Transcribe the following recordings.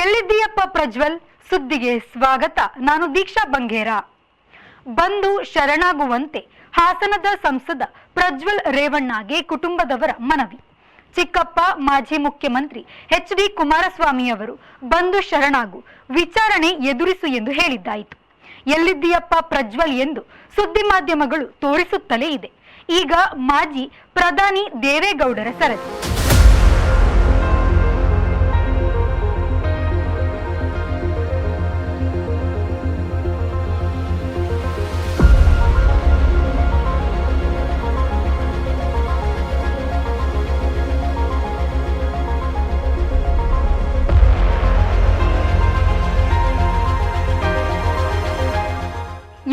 ಎಲ್ಲಿದ್ದೀಯಪ್ಪ ಪ್ರಜ್ವಲ್? ಸುದ್ದಿಗೆ ಸ್ವಾಗತ. ನಾನು ದೀಕ್ಷಾ ಬಂಗೇರ. ಬಂದು ಶರಣಾಗುವಂತೆ ಹಾಸನದ ಸಂಸದ ಪ್ರಜ್ವಲ್ ರೇವಣ್ಣಗೆ ಕುಟುಂಬದವರ ಮನವಿ. ಚಿಕ್ಕಪ್ಪ ಮಾಜಿ ಮುಖ್ಯಮಂತ್ರಿ ಎಚ್.ಡಿ. ಕುಮಾರಸ್ವಾಮಿಯವರು ಬಂದು ಶರಣಾಗು, ವಿಚಾರಣೆ ಎದುರಿಸು ಎಂದು ಹೇಳಿದ್ದಾಯಿತು. ಎಲ್ಲಿದ್ದೀಯಪ್ಪ ಪ್ರಜ್ವಲ್ ಎಂದು ಸುದ್ದಿ ಮಾಧ್ಯಮಗಳು ತೋರಿಸುತ್ತಲೇ ಇದೆ. ಈಗ ಮಾಜಿ ಪ್ರಧಾನಿ ದೇವೇಗೌಡರ ಸರದಿ.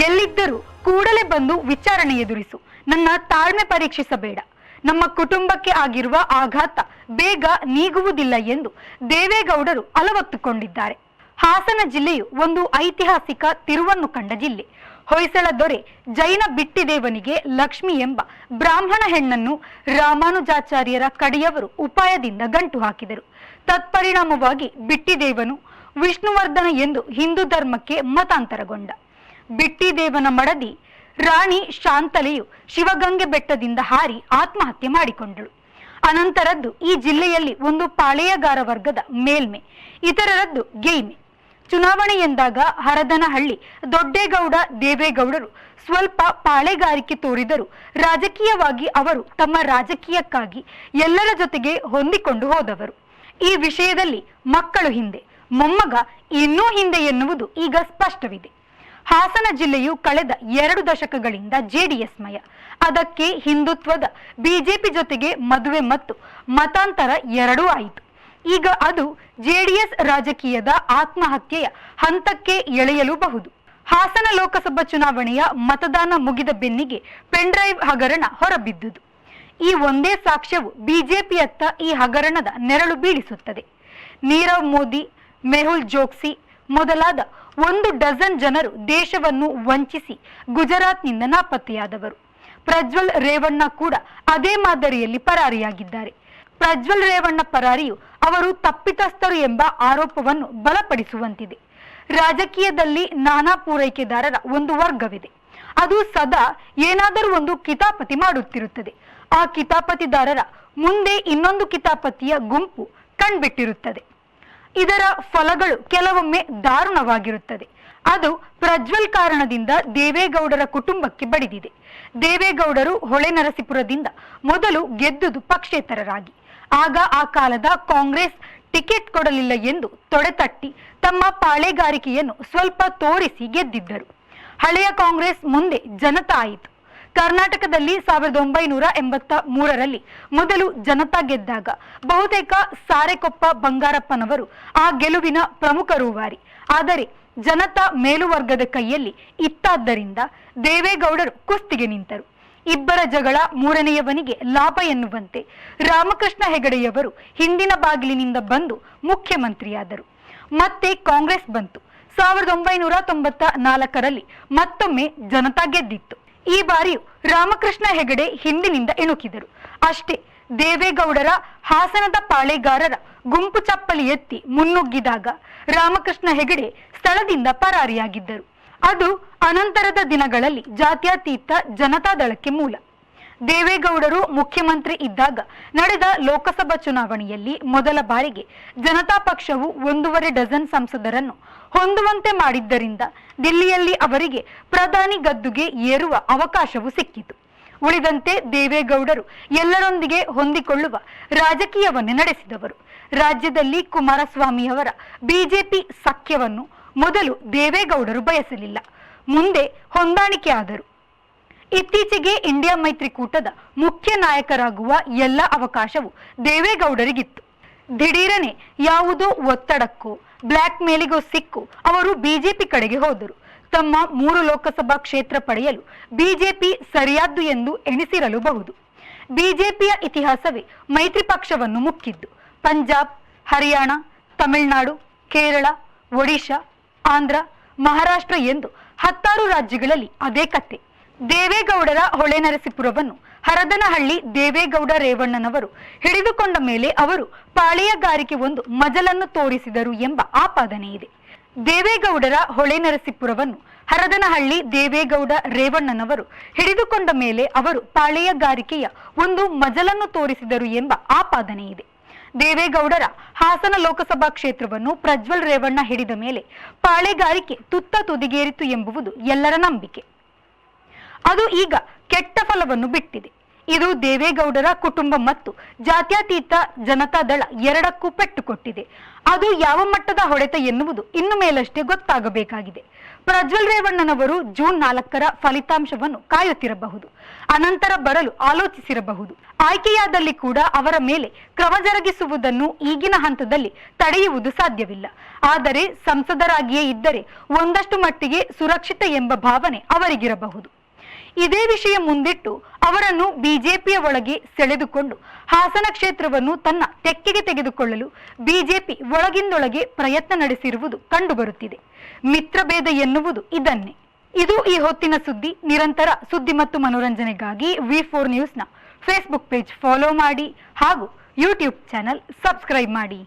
ಎಲ್ಲಿದ್ದರೂ ಕೂಡಲೇ ಬಂದು ವಿಚಾರಣೆ ಎದುರಿಸು, ನನ್ನ ತಾಳ್ಮೆ ಪರೀಕ್ಷಿಸಬೇಡ, ನಮ್ಮ ಕುಟುಂಬಕ್ಕೆ ಆಗಿರುವ ಆಘಾತ ಬೇಗ ನೀಗುವುದಿಲ್ಲ ಎಂದು ದೇವೇಗೌಡರು ಅಲವತ್ತುಕೊಂಡಿದ್ದಾರೆ. ಹಾಸನ ಜಿಲ್ಲೆಯು ಒಂದು ಐತಿಹಾಸಿಕ ತಿರುವನ್ನು ಕಂಡ ಜಿಲ್ಲೆ. ಹೊಯ್ಸಳ ದೊರೆ ಜೈನ ಬಿಟ್ಟಿದೇವನಿಗೆ ಲಕ್ಷ್ಮಿ ಎಂಬ ಬ್ರಾಹ್ಮಣ ಹೆಣ್ಣನ್ನು ರಾಮಾನುಜಾಚಾರ್ಯರ ಕಡೆಯವರು ಉಪಾಯದಿಂದ ಗಂಟು ಹಾಕಿದರು. ತತ್ಪರಿಣಾಮವಾಗಿ ಬಿಟ್ಟಿದೇವನು ವಿಷ್ಣುವರ್ಧನ ಎಂದು ಹಿಂದೂ ಧರ್ಮಕ್ಕೆ ಮತಾಂತರಗೊಂಡ. ಬಿಟ್ಟಿದೇವನ ಮಡದಿ ರಾಣಿ ಶಾಂತಲೆಯು ಶಿವಗಂಗೆ ಬೆಟ್ಟದಿಂದ ಹಾರಿ ಆತ್ಮಹತ್ಯೆ ಮಾಡಿಕೊಂಡಳು. ಅನಂತರದ್ದು ಈ ಜಿಲ್ಲೆಯಲ್ಲಿ ಒಂದು ಪಾಳೆಯಗಾರ ವರ್ಗದ ಮೇಲ್ಮೆ, ಇತರರದ್ದು ಗೇಯ್ಮೆ. ಚುನಾವಣೆ ಎಂದಾಗ ಹರದನಹಳ್ಳಿ ದೊಡ್ಡೇಗೌಡ ದೇವೇಗೌಡರು ಸ್ವಲ್ಪ ಪಾಳೆಗಾರಿಕೆ ತೋರಿದರು. ರಾಜಕೀಯವಾಗಿ ಅವರು ತಮ್ಮ ರಾಜಕೀಯಕ್ಕಾಗಿ ಎಲ್ಲರ ಜೊತೆಗೆ ಹೊಂದಿಕೊಂಡು ಹೋದವರು. ಈ ವಿಷಯದಲ್ಲಿ ಮಕ್ಕಳು ಹಿಂದೆ, ಮೊಮ್ಮಗ ಇನ್ನೂ ಹಿಂದೆ ಎನ್ನುವುದು ಈಗ ಸ್ಪಷ್ಟವಿದೆ. ಹಾಸನ ಜಿಲ್ಲೆಯು ಕಳೆದ 2 ದಶಕಗಳಿಂದ ಜೆಡಿಎಸ್ ಮಯ. ಅದಕ್ಕೆ ಹಿಂದುತ್ವದ ಬಿಜೆಪಿ ಜೊತೆಗೆ ಮದುವೆ ಮತ್ತು ಮತಾಂತರ ಎರಡೂ ಆಯಿತು. ಈಗ ಅದು ಜೆಡಿಎಸ್ ರಾಜಕೀಯದ ಆತ್ಮಹತ್ಯೆಯ ಹಂತಕ್ಕೆ ಎಳೆಯಲೂಬಹುದು. ಹಾಸನ ಲೋಕಸಭಾ ಚುನಾವಣೆಯ ಮತದಾನ ಮುಗಿದ ಬೆನ್ನಿಗೆ ಪೆನ್ಡ್ರೈವ್ ಹಗರಣ ಹೊರಬಿದ್ದುದು. ಈ ಒಂದೇ ಸಾಕ್ಷ್ಯವು ಬಿಜೆಪಿಯತ್ತ ಈ ಹಗರಣದ ನೆರಳು ಬೀಳಿಸುತ್ತದೆ. ನೀರವ್ ಮೋದಿ, ಮೆಹುಲ್ ಚೋಕ್ಸಿ ಮೊದಲಾದ 1 ಡಜನ್ ಜನರು ದೇಶವನ್ನು ವಂಚಿಸಿ ಗುಜರಾತ್ನಿಂದ ನಾಪತ್ತೆಯಾದವರು. ಪ್ರಜ್ವಲ್ ರೇವಣ್ಣ ಕೂಡ ಅದೇ ಮಾದರಿಯಲ್ಲಿ ಪರಾರಿಯಾಗಿದ್ದಾರೆ. ಪ್ರಜ್ವಲ್ ರೇವಣ್ಣ ಪರಾರಿಯು ಅವರು ತಪ್ಪಿತಸ್ಥರು ಎಂಬ ಆರೋಪವನ್ನು ಬಲಪಡಿಸುವಂತಿದೆ. ರಾಜಕೀಯದಲ್ಲಿ ನಾನಾ ಪೂರೈಕೆದಾರರ ಒಂದು ವರ್ಗವಿದೆ. ಅದು ಸದಾ ಏನಾದರೂ ಒಂದು ಕಿತಾಪತಿ ಮಾಡುತ್ತಿರುತ್ತದೆ. ಆ ಕಿತಾಪತಿದಾರರ ಮುಂದೆ ಇನ್ನೊಂದು ಕಿತಾಪತಿಯ ಗುಂಪು ಕಣ್ಬಿಟ್ಟಿರುತ್ತದೆ. ಇದರ ಫಲಗಳು ಕೆಲವೊಮ್ಮೆ ದಾರುಣವಾಗಿರುತ್ತದೆ. ಅದು ಪ್ರಜ್ವಲ್ ಕಾರಣದಿಂದ ದೇವೇಗೌಡರ ಕುಟುಂಬಕ್ಕೆ ಬಡಿದಿದೆ. ದೇವೇಗೌಡರು ಹೊಳೆನರಸೀಪುರದಿಂದ ಮೊದಲು ಗೆದ್ದುದು ಪಕ್ಷೇತರರಾಗಿ. ಆಗ ಆ ಕಾಲದ ಕಾಂಗ್ರೆಸ್ ಟಿಕೆಟ್ ಕೊಡಲಿಲ್ಲ ಎಂದು ತೊಡೆತಟ್ಟಿ ತಮ್ಮ ಪಾಳೆಗಾರಿಕೆಯನ್ನು ಸ್ವಲ್ಪ ತೋರಿಸಿ ಗೆದ್ದಿದ್ದರು. ಹಳೆಯ ಕಾಂಗ್ರೆಸ್ ಮುಂದೆ ಜನತಾ ಆಯಿತು. ಕರ್ನಾಟಕದಲ್ಲಿ 1983ರಲ್ಲಿ ಮೊದಲು ಜನತಾ ಗೆದ್ದಾಗ ಬಹುತೇಕ ಸಾರೆಕೊಪ್ಪ ಬಂಗಾರಪ್ಪನವರು ಆ ಗೆಲುವಿನ ಪ್ರಮುಖ ರೂವಾರಿ. ಆದರೆ ಜನತಾ ಮೇಲುವರ್ಗದ ಕೈಯಲ್ಲಿ ಇತ್ತಾದ್ದರಿಂದ ದೇವೇಗೌಡರು ಕುಸ್ತಿಗೆ ನಿಂತರು. ಇಬ್ಬರ ಜಗಳ ಮೂರನೆಯವನಿಗೆ ಲಾಭ ಎನ್ನುವಂತೆ ರಾಮಕೃಷ್ಣ ಹೆಗಡೆಯವರು ಹಿಂದಿನ ಬಾಗಿಲಿನಿಂದ ಬಂದು ಮುಖ್ಯಮಂತ್ರಿಯಾದರು. ಮತ್ತೆ ಕಾಂಗ್ರೆಸ್ ಬಂತು. 1994ರಲ್ಲಿ ಮತ್ತೊಮ್ಮೆ ಜನತಾ ಗೆದ್ದಿತ್ತು. ಈ ಬಾರಿಯೂ ರಾಮಕೃಷ್ಣ ಹೆಗಡೆ ಹಿಂದಿನಿಂದ ಇಣುಕಿದರು. ಅಷ್ಟೇ, ದೇವೇಗೌಡರ ಹಾಸನದ ಪಾಳೆಗಾರರ ಗುಂಪು ಚಪ್ಪಲಿ ಎತ್ತಿ ಮುನ್ನುಗ್ಗಿದಾಗ ರಾಮಕೃಷ್ಣ ಹೆಗಡೆ ಸ್ಥಳದಿಂದ ಪರಾರಿಯಾಗಿದ್ದರು. ಅದು ಅನಂತರದ ದಿನಗಳಲ್ಲಿ ಜಾತ್ಯತೀತ ಜನತಾದಳಕ್ಕೆ ಮೂಲ. ದೇವೇಗೌಡರು ಮುಖ್ಯಮಂತ್ರಿ ಇದ್ದಾಗ ನಡೆದ ಲೋಕಸಭಾ ಚುನಾವಣೆಯಲ್ಲಿ ಮೊದಲ ಬಾರಿಗೆ ಜನತಾ ಪಕ್ಷವು 1.5 ಡಜನ್ ಸಂಸದರನ್ನು ಹೊಂದುವಂತೆ ಮಾಡಿದ್ದರಿಂದ ದಿಲ್ಲಿಯಲ್ಲಿ ಅವರಿಗೆ ಪ್ರಧಾನಿ ಗದ್ದುಗೆ ಏರುವ ಅವಕಾಶವೂ ಸಿಕ್ಕಿತು. ಉಳಿದಂತೆ ದೇವೇಗೌಡರು ಎಲ್ಲರೊಂದಿಗೆ ಹೊಂದಿಕೊಳ್ಳುವ ರಾಜಕೀಯವನ್ನೇ ನಡೆಸಿದವರು. ರಾಜ್ಯದಲ್ಲಿ ಕುಮಾರಸ್ವಾಮಿಯವರ ಬಿಜೆಪಿ ಸಖ್ಯವನ್ನು ಮೊದಲು ದೇವೇಗೌಡರು ಬಯಸಲಿಲ್ಲ, ಮುಂದೆ ಹೊಂದಾಣಿಕೆ ಆದರು. ಇತ್ತೀಚೆಗೆ ಇಂಡಿಯಾ ಮೈತ್ರಿಕೂಟದ ಮುಖ್ಯ ನಾಯಕರಾಗುವ ಎಲ್ಲ ಅವಕಾಶವೂ ದೇವೇಗೌಡರಿಗಿತ್ತು. ದಿಢೀರನೆ ಯಾವುದೋ ಒತ್ತಡಕ್ಕೋ ಬ್ಲ್ಯಾಕ್ ಮೇಲಿಗೋ ಸಿಕ್ಕು ಅವರು ಬಿಜೆಪಿ ಕಡೆಗೆ ಹೋದರು. ತಮ್ಮ 3 ಲೋಕಸಭಾ ಕ್ಷೇತ್ರ ಪಡೆಯಲು ಬಿಜೆಪಿ ಸರಿಯಾದ್ದು ಎಂದು ಎಣಿಸಿರಲೂಬಹುದು. ಬಿಜೆಪಿಯ ಇತಿಹಾಸವೇ ಮೈತ್ರಿ ಪಕ್ಷವನ್ನು ಮುಕ್ಕಿದ್ದು. ಪಂಜಾಬ್, ಹರಿಯಾಣ, ತಮಿಳುನಾಡು, ಕೇರಳ, ಒಡಿಶಾ, ಆಂಧ್ರ, ಮಹಾರಾಷ್ಟ್ರ ಎಂದು 16 ರಾಜ್ಯಗಳಲ್ಲಿ ಅದೇ ಕತೆ. ದೇವೇಗೌಡರ ಹೊಳೆನರಸೀಪುರವನ್ನು ಹರದನಹಳ್ಳಿ ದೇವೇಗೌಡ ರೇವಣ್ಣನವರು ಹಿಡಿದುಕೊಂಡ ಮೇಲೆ ಅವರು ಪಾಳೆಯಗಾರಿಕೆ ಒಂದು ಮಜಲನ್ನು ತೋರಿಸಿದರು ಎಂಬ ಆಪಾದನೆ ಇದೆ. ದೇವೇಗೌಡರ ಹೊಳೆನರಸೀಪುರವನ್ನು ಹರದನಹಳ್ಳಿ ದೇವೇಗೌಡ ರೇವಣ್ಣನವರು ಹಿಡಿದುಕೊಂಡ ಮೇಲೆ ಅವರು ಪಾಳೆಯಗಾರಿಕೆಯ ಒಂದು ಮಜಲನ್ನು ತೋರಿಸಿದರು ಎಂಬ ಆಪಾದನೆ ಇದೆ. ದೇವೇಗೌಡರ ಹಾಸನ ಲೋಕಸಭಾ ಕ್ಷೇತ್ರವನ್ನು ಪ್ರಜ್ವಲ್ ರೇವಣ್ಣ ಹಿಡಿದ ಮೇಲೆ ಪಾಳೆಗಾರಿಕೆ ತುತ್ತ ತುದಿಗೇರಿತು ಎಂಬುದು ಎಲ್ಲರ ನಂಬಿಕೆ. ಅದು ಈಗ ಕೆಟ್ಟ ಫಲವನ್ನು ಬಿಟ್ಟಿದೆ. ಇದು ದೇವೇಗೌಡರ ಕುಟುಂಬ ಮತ್ತು ಜಾತ್ಯತೀತ ಜನತಾದಳ ಎರಡಕ್ಕೂ ಪೆಟ್ಟು ಕೊಟ್ಟಿದೆ. ಅದು ಯಾವ ಮಟ್ಟದ ಹೊಡೆತ ಎನ್ನುವುದು ಇನ್ನು ಮೇಲಷ್ಟೇ ಗೊತ್ತಾಗಬೇಕಾಗಿದೆ. ಪ್ರಜ್ವಲ್ ರೇವಣ್ಣನವರು ಜೂನ್ 4ರ ಫಲಿತಾಂಶವನ್ನು ಕಾಯುತ್ತಿರಬಹುದು, ಅನಂತರ ಬರಲು ಆಲೋಚಿಸಿರಬಹುದು. ಆಯ್ಕೆಯಾದಲ್ಲಿ ಕೂಡ ಅವರ ಮೇಲೆ ಕ್ರಮ ಜರುಗಿಸುವುದನ್ನು ಈಗಿನ ಹಂತದಲ್ಲಿ ತಡೆಯುವುದು ಸಾಧ್ಯವಿಲ್ಲ. ಆದರೆ ಸಂಸದರಾಗಿಯೇ ಇದ್ದರೆ ಒಂದಷ್ಟು ಮಟ್ಟಿಗೆ ಸುರಕ್ಷಿತ ಎಂಬ ಭಾವನೆ ಅವರಿಗಿರಬಹುದು. ಇದೇ ವಿಷಯ ಮುಂದಿಟ್ಟು ಅವರನ್ನು ಬಿಜೆಪಿಯ ಒಳಗೆ ಸೆಳೆದುಕೊಂಡು ಹಾಸನ ಕ್ಷೇತ್ರವನ್ನು ತನ್ನ ತೆಕ್ಕೆಗೆ ತೆಗೆದುಕೊಳ್ಳಲು ಬಿಜೆಪಿ ಒಳಗಿಂದೊಳಗೆ ಪ್ರಯತ್ನ ನಡೆಸಿರುವುದು ಕಂಡುಬರುತ್ತಿದೆ. ಮಿತ್ರಭೇದ ಎನ್ನುವುದು ಇದನ್ನೇ. ಇದು ಈ ಹೊತ್ತಿನ ಸುದ್ದಿ. ನಿರಂತರ ಸುದ್ದಿ ಮತ್ತು ಮನೋರಂಜನೆಗಾಗಿ V4 ನ್ಯೂಸ್ನ ಫೇಸ್ಬುಕ್ ಪೇಜ್ ಫಾಲೋ ಮಾಡಿ ಹಾಗೂ ಯೂಟ್ಯೂಬ್ ಚಾನೆಲ್ ಸಬ್ಸ್ಕ್ರೈಬ್ ಮಾಡಿ.